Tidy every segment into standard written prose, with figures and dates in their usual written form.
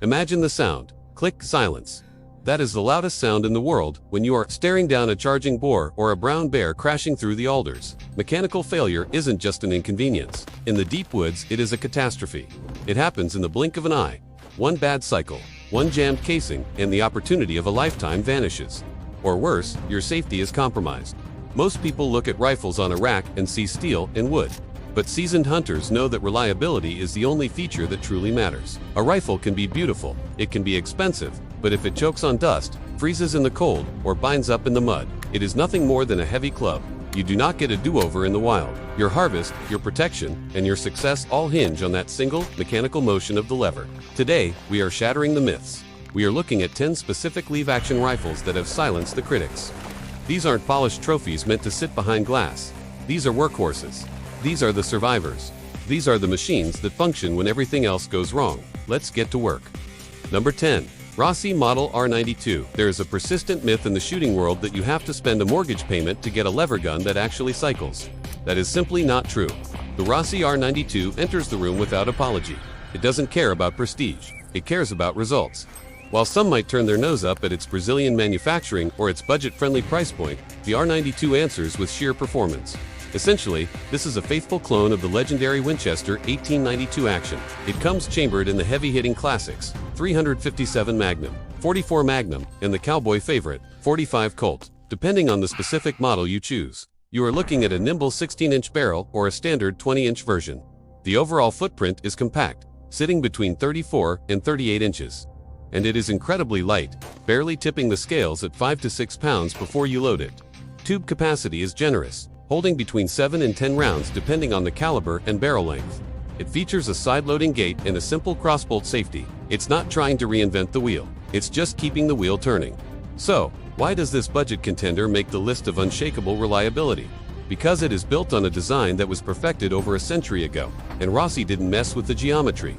Imagine the sound. Click silence. That is the loudest sound in the world when you are staring down a charging boar or a brown bear crashing through the alders. Mechanical failure isn't just an inconvenience. In the deep woods, it is a catastrophe. It happens in the blink of an eye. One bad cycle, one jammed casing, and the opportunity of a lifetime vanishes. Or worse, your safety is compromised. Most people look at rifles on a rack and see steel and wood. But seasoned hunters know that reliability is the only feature that truly matters. A rifle can be beautiful, it can be expensive, but if it chokes on dust, freezes in the cold, or binds up in the mud, it is nothing more than a heavy club. You do not get a do-over in the wild. Your harvest, your protection, and your success all hinge on that single, mechanical motion of the lever. Today, we are shattering the myths. We are looking at 10 specific lever-action rifles that have silenced the critics. These aren't polished trophies meant to sit behind glass. These are workhorses. These are the survivors. These are the machines that function when everything else goes wrong. Let's get to work. Number 10. Rossi Model R92. There is a persistent myth in the shooting world that you have to spend a mortgage payment to get a lever gun that actually cycles. That is simply not true. The Rossi R92 enters the room without apology. It doesn't care about prestige. It cares about results. While some might turn their nose up at its Brazilian manufacturing or its budget-friendly price point, the R92 answers with sheer performance. Essentially, this is a faithful clone of the legendary Winchester 1892 action. It comes chambered in the heavy-hitting classics, 357 Magnum, 44 Magnum, and the cowboy favorite, 45 Colt, depending on the specific model you choose. You are looking at a nimble 16-inch barrel or a standard 20-inch version. The overall footprint is compact, sitting between 34 and 38 inches. And it is incredibly light, barely tipping the scales at 5 to 6 pounds before you load it. Tube capacity is generous, holding between 7 and 10 rounds depending on the caliber and barrel length. It features a side-loading gate and a simple crossbolt safety. It's not trying to reinvent the wheel, it's just keeping the wheel turning. So, why does this budget contender make the list of unshakable reliability? Because it is built on a design that was perfected over a century ago, and Rossi didn't mess with the geometry.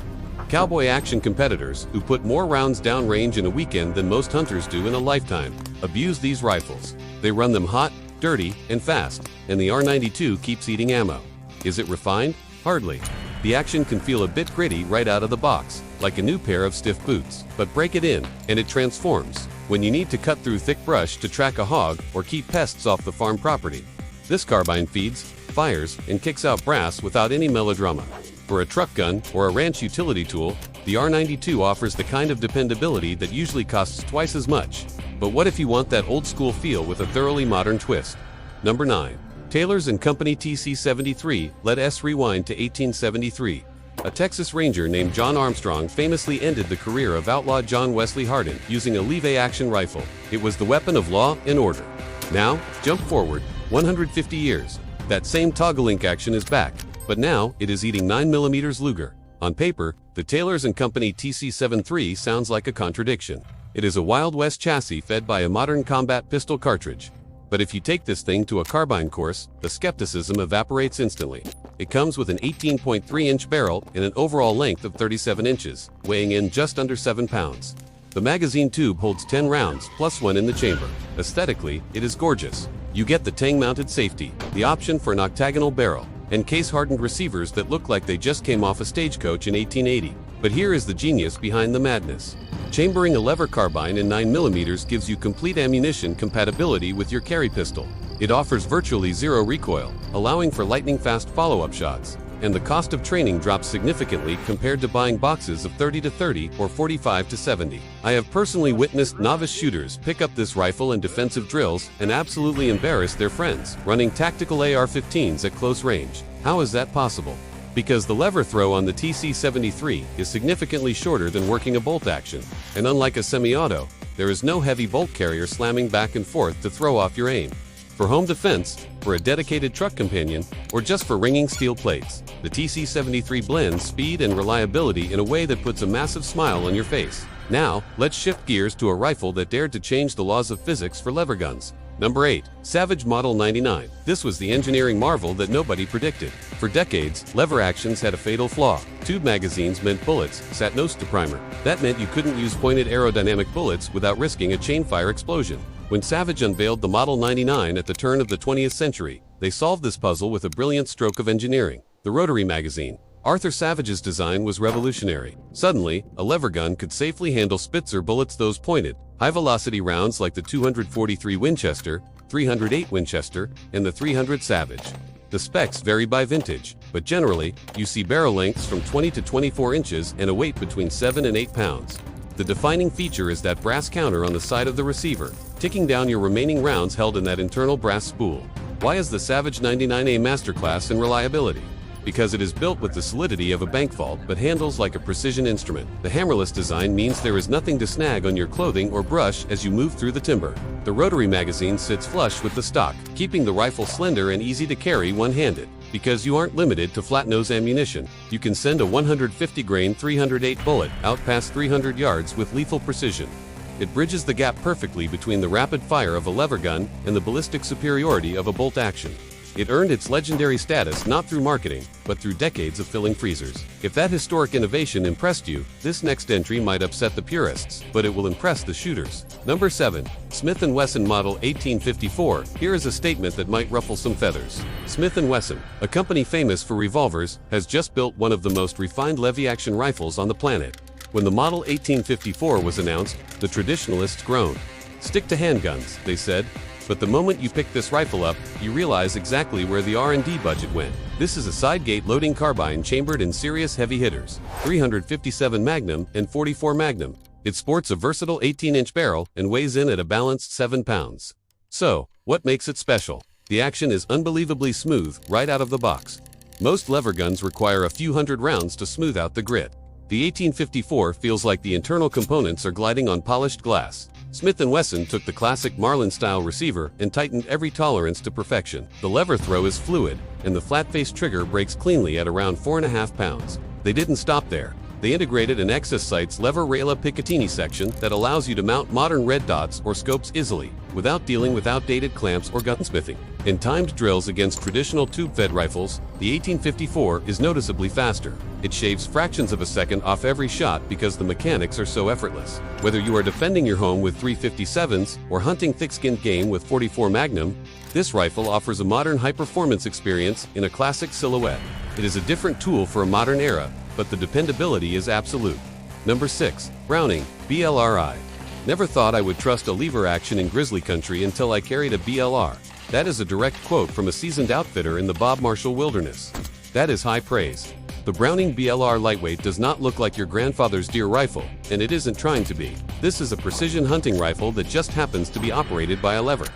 Cowboy action competitors, who put more rounds downrange in a weekend than most hunters do in a lifetime, abuse these rifles. They run them hot, dirty, and fast, and the R92 keeps eating ammo. Is it refined? Hardly. The action can feel a bit gritty right out of the box, like a new pair of stiff boots. But break it in, and it transforms, when you need to cut through thick brush to track a hog or keep pests off the farm property. This carbine feeds, fires, and kicks out brass without any melodrama. For a truck gun or a ranch utility tool, the R92 offers the kind of dependability that usually costs twice as much. But what if you want that old-school feel with a thoroughly modern twist? Number 9. Taylor's & Company TC73. Let us rewind to 1873. A Texas Ranger named John Armstrong famously ended the career of outlaw John Wesley Hardin using a lever-action rifle. It was the weapon of law and order. Now, jump forward 150 years. That same toggle-link action is back, but now it is eating 9mm Luger. On paper, the Taylor's & Company TC73 sounds like a contradiction. It is a Wild West chassis fed by a modern combat pistol cartridge. But if you take this thing to a carbine course, the skepticism evaporates instantly. It comes with an 18.3-inch barrel and an overall length of 37 inches, weighing in just under 7 pounds. The magazine tube holds 10 rounds plus one in the chamber. Aesthetically, it is gorgeous. You get the tang-mounted safety, the option for an octagonal barrel, and case-hardened receivers that look like they just came off a stagecoach in 1880. But here is the genius behind the madness. Chambering a lever carbine in 9mm gives you complete ammunition compatibility with your carry pistol. It offers virtually zero recoil, allowing for lightning-fast follow-up shots. And the cost of training drops significantly compared to buying boxes of 30 to 30 or 45 to 70. I have personally witnessed novice shooters pick up this rifle in defensive drills and absolutely embarrass their friends, running tactical AR-15s at close range. How is that possible? Because the lever throw on the TC73 is significantly shorter than working a bolt action, and unlike a semi-auto, there is no heavy bolt carrier slamming back and forth to throw off your aim. For home defense, for a dedicated truck companion, or just for ringing steel plates, the TC73 blends speed and reliability in a way that puts a massive smile on your face. Now, let's shift gears to a rifle that dared to change the laws of physics for lever guns. Number 8. Savage Model 99. This was the engineering marvel that nobody predicted. For decades, lever actions had a fatal flaw. Tube magazines meant bullets sat nose to primer. That meant you couldn't use pointed aerodynamic bullets without risking a chainfire explosion. When Savage unveiled the Model 99 at the turn of the 20th century, they solved this puzzle with a brilliant stroke of engineering: the rotary magazine. Arthur Savage's design was revolutionary. Suddenly, a lever gun could safely handle Spitzer bullets, those pointed, high-velocity rounds like the 243 Winchester, 308 Winchester, and the 300 Savage. The specs vary by vintage, but generally, you see barrel lengths from 20 to 24 inches and a weight between 7 and 8 pounds. The defining feature is that brass counter on the side of the receiver, ticking down your remaining rounds held in that internal brass spool. Why is the Savage 99A masterclass in reliability? Because it is built with the solidity of a bank vault but handles like a precision instrument. The hammerless design means there is nothing to snag on your clothing or brush as you move through the timber. The rotary magazine sits flush with the stock, keeping the rifle slender and easy to carry one-handed. Because you aren't limited to flat-nose ammunition, you can send a 150-grain 308 bullet out past 300 yards with lethal precision. It bridges the gap perfectly between the rapid fire of a lever gun and the ballistic superiority of a bolt action. It earned its legendary status not through marketing, but through decades of filling freezers. If that historic innovation impressed you, this next entry might upset the purists, but it will impress the shooters. Number 7. Smith & Wesson Model 1854. Here is a statement that might ruffle some feathers. Smith & Wesson, a company famous for revolvers, has just built one of the most refined lever-action rifles on the planet. When the Model 1854 was announced, the traditionalists groaned. "Stick to handguns," they said. But the moment you pick this rifle up, you realize exactly where the R&D budget went. This is a side-gate loading carbine chambered in serious heavy hitters, 357 Magnum and 44 Magnum. It sports a versatile 18-inch barrel and weighs in at a balanced 7 pounds. So, what makes it special? The action is unbelievably smooth right out of the box. Most lever guns require a few hundred rounds to smooth out the grit. The 1854 feels like the internal components are gliding on polished glass. Smith & Wesson took the classic Marlin-style receiver and tightened every tolerance to perfection. The lever throw is fluid, and the flat-face trigger breaks cleanly at around 4.5 pounds. They didn't stop there. They integrated an Excess Sights lever rail Picatinny section that allows you to mount modern red dots or scopes easily, without dealing with outdated clamps or gunsmithing. In timed drills against traditional tube-fed rifles, the 1854 is noticeably faster. It shaves fractions of a second off every shot because the mechanics are so effortless. Whether you are defending your home with 357s or hunting thick-skinned game with 44 Magnum, this rifle offers a modern high-performance experience in a classic silhouette. It is a different tool for a modern era, but the dependability is absolute. Number 6. Browning BLRI. Never thought I would trust a lever action in grizzly country until I carried a BLR. That is a direct quote from a seasoned outfitter in the Bob Marshall Wilderness. That is high praise. The Browning BLR Lightweight does not look like your grandfather's deer rifle, and it isn't trying to be. This is a precision hunting rifle that just happens to be operated by a lever.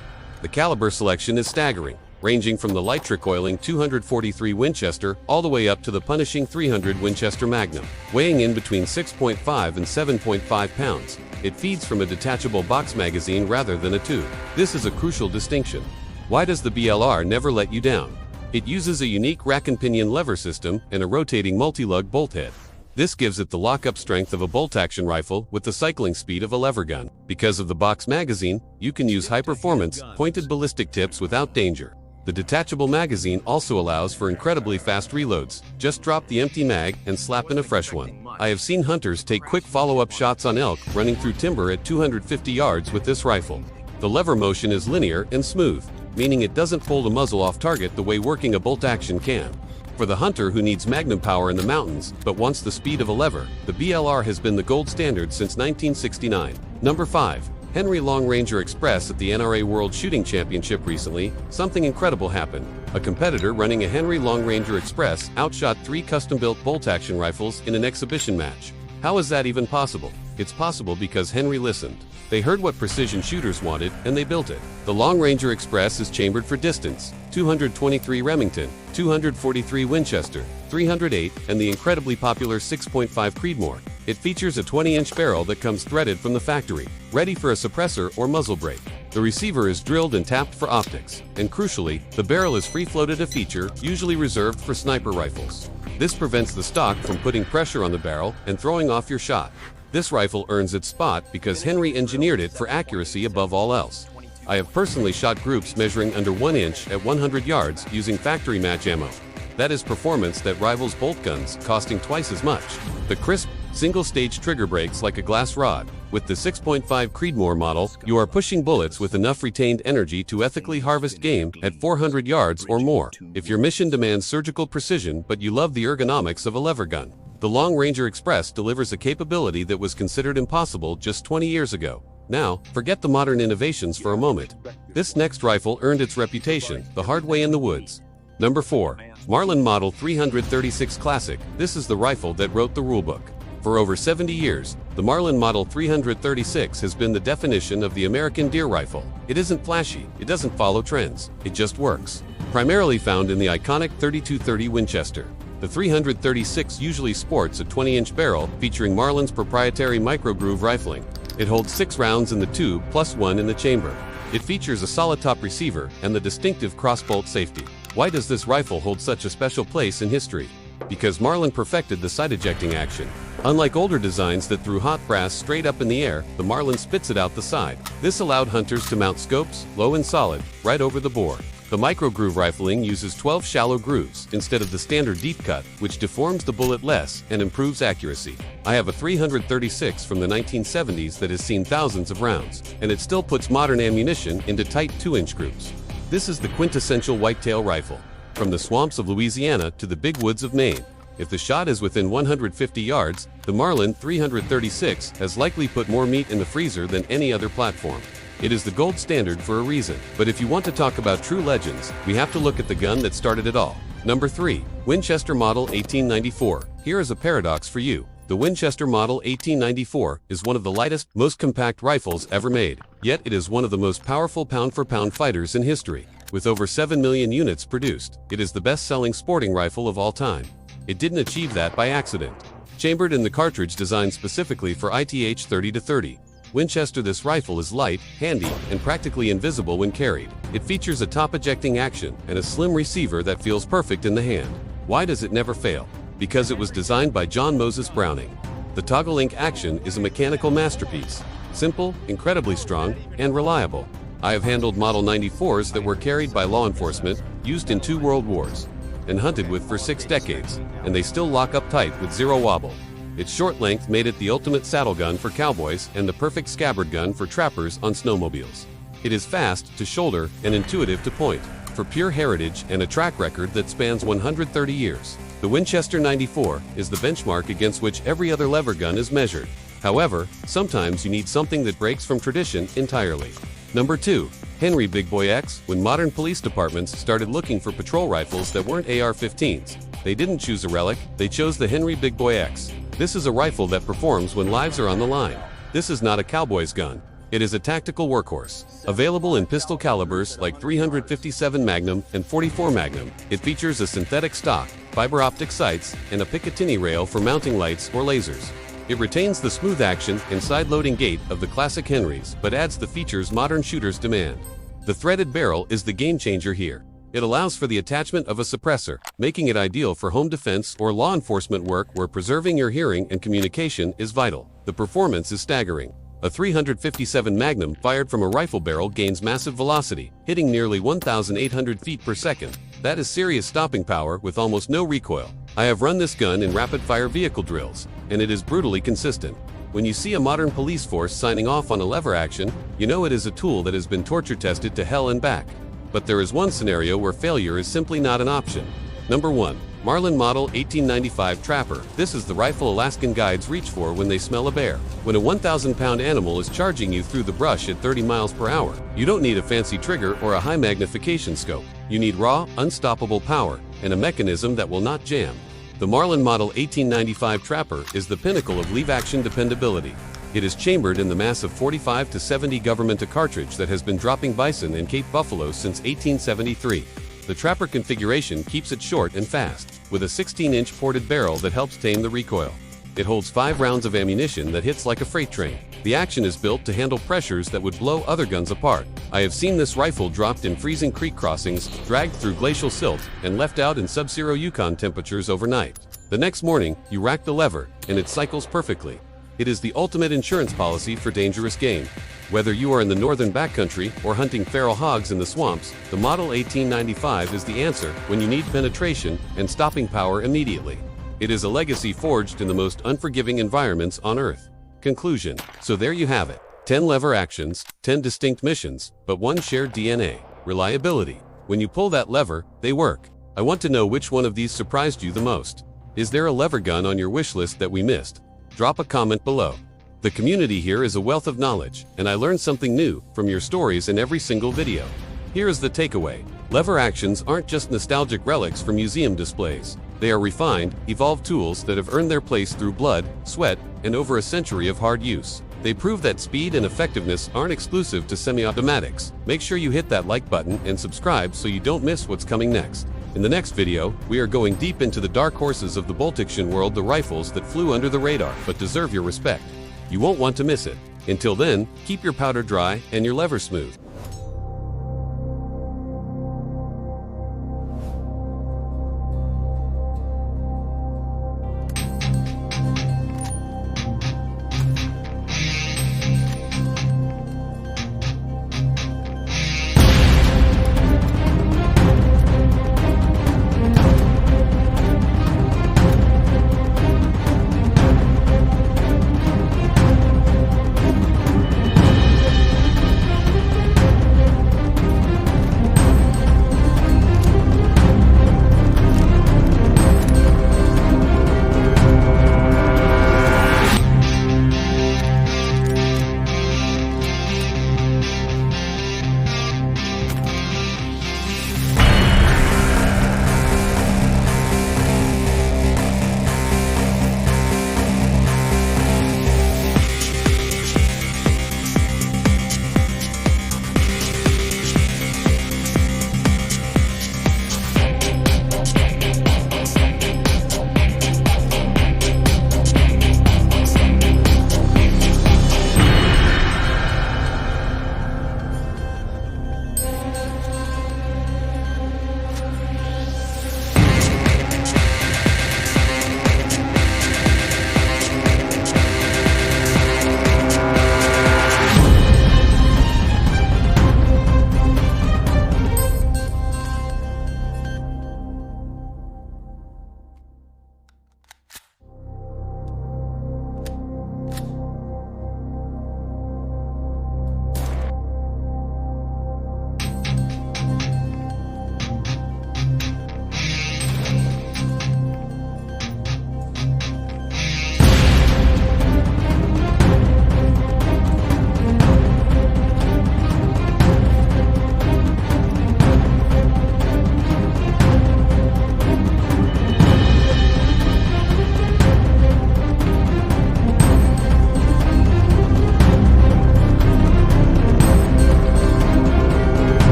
The caliber selection is staggering, ranging from the light trick-oiling 243 Winchester all the way up to the punishing 300 Winchester Magnum. Weighing in between 6.5 and 7.5 pounds, it feeds from a detachable box magazine rather than a tube. This is a crucial distinction. Why does the BLR never let you down? It uses a unique rack and pinion lever system and a rotating multi-lug bolt head. This gives it the lock-up strength of a bolt-action rifle with the cycling speed of a lever gun. Because of the box magazine, you can use high-performance, pointed ballistic tips without danger. The detachable magazine also allows for incredibly fast reloads. Just drop the empty mag and slap in a fresh one. I have seen hunters take quick follow-up shots on elk running through timber at 250 yards with this rifle. The lever motion is linear and smooth, meaning it doesn't pull the muzzle off target the way working a bolt action can. For the hunter who needs magnum power in the mountains but wants the speed of a lever, the BLR has been the gold standard since 1969. Number 5. Henry Long Ranger Express. At the NRA World Shooting Championship recently, something incredible happened. A competitor running a Henry Long Ranger Express outshot 3 custom-built bolt-action rifles in an exhibition match. How is that even possible? It's possible because Henry listened. They heard what precision shooters wanted, and they built it. The Long Ranger Express is chambered for distance, 223 Remington, 243 Winchester, 308, and the incredibly popular 6.5 Creedmoor. It features a 20-inch barrel that comes threaded from the factory, ready for a suppressor or muzzle brake. The receiver is drilled and tapped for optics, and crucially, the barrel is free-floated, a feature usually reserved for sniper rifles. This prevents the stock from putting pressure on the barrel and throwing off your shot. This rifle earns its spot because Henry engineered it for accuracy above all else. I have personally shot groups measuring under 1 inch at 100 yards using factory match ammo. That is performance that rivals bolt guns costing twice as much. The crisp, single-stage trigger brakes like a glass rod. With the 6.5 Creedmoor model, you are pushing bullets with enough retained energy to ethically harvest game at 400 yards or more. If your mission demands surgical precision but you love the ergonomics of a lever gun, the Long Ranger Express delivers a capability that was considered impossible just 20 years ago. Now, forget the modern innovations for a moment. This next rifle earned its reputation the hard way in the woods. Number 4. Marlin Model 336 Classic. This is the rifle that wrote the rulebook. For over 70 years, the Marlin Model 336 has been the definition of the American deer rifle. It isn't flashy, it doesn't follow trends, it just works. Primarily found in the iconic 3230 Winchester, the 336 usually sports a 20-inch barrel featuring Marlin's proprietary micro-groove rifling. It holds 6 rounds in the tube plus 1 in the chamber. It features a solid top receiver and the distinctive crossbolt safety. Why does this rifle hold such a special place in history? Because Marlin perfected the sight ejecting action. Unlike older designs that threw hot brass straight up in the air, the Marlin spits it out the side. This allowed hunters to mount scopes, low and solid, right over the bore. The micro-groove rifling uses 12 shallow grooves instead of the standard deep cut, which deforms the bullet less and improves accuracy. I have a 336 from the 1970s that has seen thousands of rounds, and it still puts modern ammunition into tight 2-inch groups. This is the quintessential whitetail rifle. From the swamps of Louisiana to the big woods of Maine. If the shot is within 150 yards, the Marlin 336 has likely put more meat in the freezer than any other platform. It is the gold standard for a reason. But if you want to talk about true legends, we have to look at the gun that started it all. Number 3. Winchester Model 1894. Here is a paradox for you. The Winchester Model 1894 is one of the lightest, most compact rifles ever made. Yet it is one of the most powerful pound-for-pound fighters in history. With over 7 million units produced, it is the best-selling sporting rifle of all time. It didn't achieve that by accident. Chambered in the cartridge designed specifically for ITH 30-30, Winchester, this rifle is light, handy, and practically invisible when carried. It features a top-ejecting action and a slim receiver that feels perfect in the hand. Why does it never fail? Because it was designed by John Moses Browning. The toggle link action is a mechanical masterpiece. Simple, incredibly strong, and reliable. I have handled Model 94s that were carried by law enforcement, used in 2 world wars, and hunted with for 6 decades, and they still lock up tight with zero wobble. Its short length made it the ultimate saddle gun for cowboys and the perfect scabbard gun for trappers on snowmobiles. It is fast to shoulder and intuitive to point. For pure heritage and a track record that spans 130 years, the Winchester 94 is the benchmark against which every other lever gun is measured. However, sometimes you need something that breaks from tradition entirely. Number 2. Henry Big Boy X. When modern police departments started looking for patrol rifles that weren't AR-15s, they didn't choose a relic, they chose the Henry Big Boy X. This is a rifle that performs when lives are on the line. This is not a cowboy's gun. It is a tactical workhorse. Available in pistol calibers like 357 Magnum and 44 Magnum, it features a synthetic stock, fiber optic sights, and a Picatinny rail for mounting lights or lasers. It retains the smooth action and side-loading gait of the classic Henrys, but adds the features modern shooters demand. The threaded barrel is the game changer here. It allows for the attachment of a suppressor, making it ideal for home defense or law enforcement work where preserving your hearing and communication is vital. The performance is staggering. A 357 Magnum fired from a rifle barrel gains massive velocity, hitting nearly 1,800 feet per second. That is serious stopping power with almost no recoil. I have run this gun in rapid-fire vehicle drills, and it is brutally consistent. When you see a modern police force signing off on a lever action, you know it is a tool that has been torture-tested to hell and back. But there is one scenario where failure is simply not an option. Number 1. Marlin Model 1895 Trapper. This is the rifle Alaskan guides reach for when they smell a bear. When a 1,000-pound animal is charging you through the brush at 30 miles per hour, you don't need a fancy trigger or a high magnification scope. You need raw, unstoppable power and a mechanism that will not jam. The Marlin Model 1895 Trapper is the pinnacle of lever-action dependability. It is chambered in the massive 45 to 70 Government cartridge that has been dropping bison and Cape buffalo since 1873. The Trapper configuration keeps it short and fast, with a 16-inch ported barrel that helps tame the recoil. It holds 5 rounds of ammunition that hits like a freight train. The action is built to handle pressures that would blow other guns apart. I have seen this rifle dropped in freezing creek crossings, dragged through glacial silt, and left out in sub-zero Yukon temperatures overnight. The next morning, you rack the lever, and it cycles perfectly. It is the ultimate insurance policy for dangerous game. Whether you are in the northern backcountry or hunting feral hogs in the swamps, the Model 1895 is the answer when you need penetration and stopping power immediately. It is a legacy forged in the most unforgiving environments on Earth. Conclusion. So there you have it. 10 lever actions, 10 distinct missions, but one shared DNA. Reliability. When you pull that lever, they work. I want to know which one of these surprised you the most. Is there a lever gun on your wish list that we missed? Drop a comment below. The community here is a wealth of knowledge, and I learned something new from your stories in every single video. Here is the takeaway. Lever actions aren't just nostalgic relics for museum displays. They are refined, evolved tools that have earned their place through blood, sweat, and over a century of hard use. They prove that speed and effectiveness aren't exclusive to semi-automatics. Make sure you hit that like button and subscribe so you don't miss what's coming next. In the next video, we are going deep into the dark horses of the bolt-action world, the rifles that flew under the radar but deserve your respect. You won't want to miss it. Until then, keep your powder dry and your lever smooth.